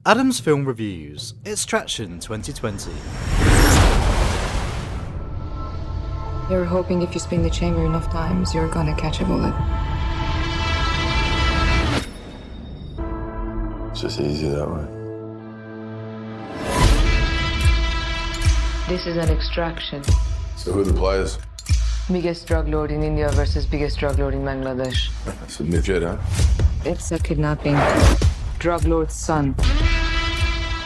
Adam's Film Reviews, Extraction 2020. You're hoping if you spin the chamber enough times, you're gonna catch a bullet. It's just easier that way. This is an extraction. So who are the players? Biggest drug lord in India versus biggest drug lord in Bangladesh. That's a midget, huh? It's a kidnapping. Drug lord's son.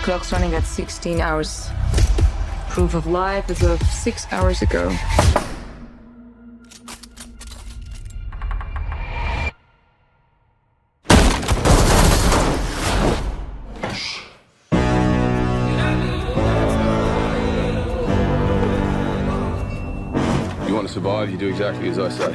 Clock's running at 16 hours. Proof of life as of 6 hours ago. You want to survive, you do exactly as I say.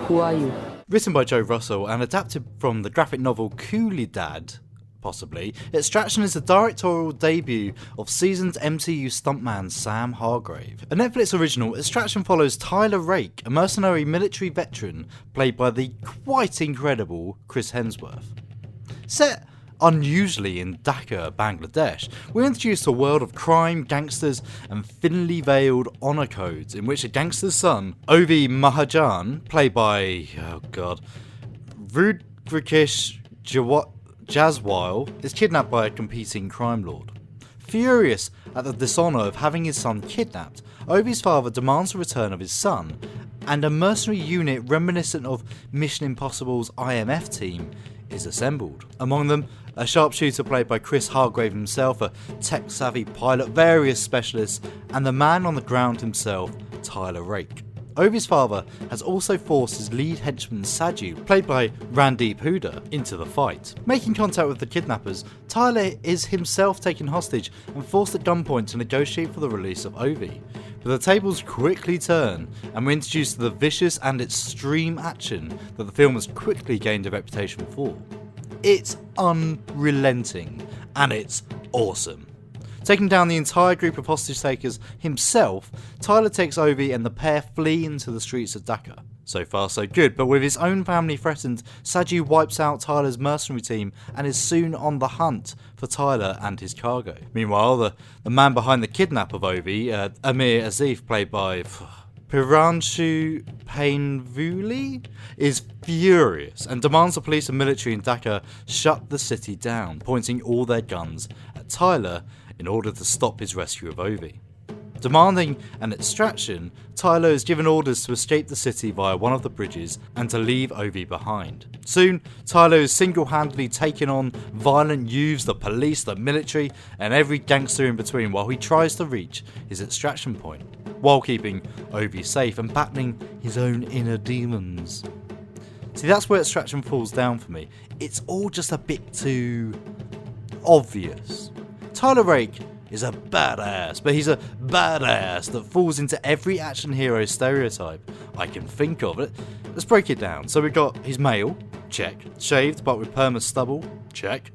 Who are you? Written by Joe Russo and adapted from the graphic novel Ciudad, possibly, Extraction is the directorial debut of seasoned MCU stuntman Sam Hargrave. A Netflix original, Extraction follows Tyler Rake, a mercenary military veteran played by the quite incredible Chris Hemsworth. Set unusually in Dhaka, Bangladesh, we're introduced to a world of crime, gangsters and thinly veiled honour codes in which a gangster's son, Ovi Mahajan, played by, Rudhraksh Jaiswal, is kidnapped by a competing crime lord. Furious at the dishonour of having his son kidnapped, Ovi's father demands the return of his son, and a mercenary unit reminiscent of Mission Impossible's IMF team is assembled. Among them, a sharpshooter played by Chris Hemsworth himself, a tech-savvy pilot, various specialists, and the man on the ground himself, Tyler Rake. Ovi's father has also forced his lead henchman Ciudad, played by Randeep Hooda, into the fight. Making contact with the kidnappers, Tyler is himself taken hostage and forced at gunpoint to negotiate for the release of Ovi. But the tables quickly turn, and we're introduced to the vicious and extreme action that the film has quickly gained a reputation for. It's unrelenting, and it's awesome. Taking down the entire group of hostage takers himself, Tyler takes Ovi and the pair flee into the streets of Dhaka. So far so good, but with his own family threatened, Ciudad wipes out Tyler's mercenary team and is soon on the hunt for Tyler and his cargo. Meanwhile, the man behind the kidnap of Ovi, Amir Azif, played by Piranshu Painvuli, is furious and demands the police and military in Dhaka shut the city down, pointing all their guns at Tyler in order to stop his rescue of Ovi. Demanding an extraction, Tyler is given orders to escape the city via one of the bridges and to leave Ovi behind. Soon, Tyler is single-handedly taking on violent youths, the police, the military, and every gangster in between while he tries to reach his extraction point, while keeping Ovi safe and battling his own inner demons. See, that's where Extraction falls down for me. It's all just a bit too obvious. Tyler Rake is a badass, but he's a badass that falls into every action hero stereotype I can think of. Let's break it down. So we've got he's male, check. Shaved but with perma stubble, check.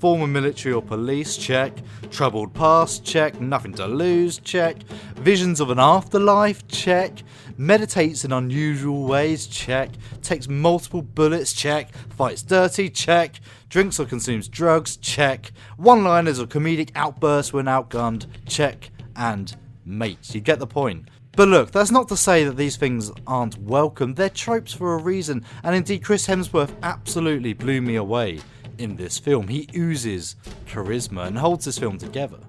Former military or police, check. Troubled past, check. Nothing to lose, check. Visions of an afterlife, check. Meditates in unusual ways, check. Takes multiple bullets, check. Fights dirty, check. Drinks or consumes drugs, check. One-liners or comedic outbursts when outgunned, check. And mates. You get the point. But look, that's not to say that these things aren't welcome. They're tropes for a reason, and indeed Chris Hemsworth absolutely blew me away in this film. He oozes charisma and holds this film together.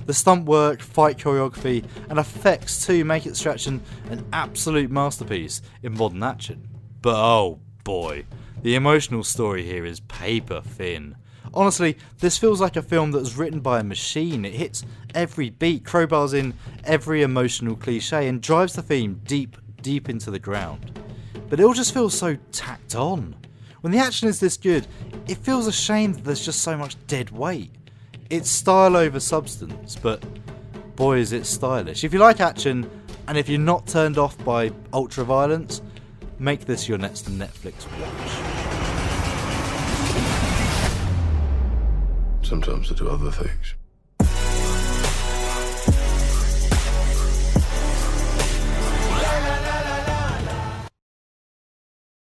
The stunt work, fight choreography, and effects too make Extraction an absolute masterpiece in modern action. But oh boy, the emotional story here is paper thin. Honestly, this feels like a film that was written by a machine. It hits every beat, crowbars in every emotional cliche, and drives the theme deep into the ground. But it all just feels so tacked on. When the action is this good, it feels a shame that there's just so much dead weight. It's style over substance, but boy is it stylish. If you like action, and if you're not turned off by ultra violence, make this your next Netflix watch. Sometimes I do other things.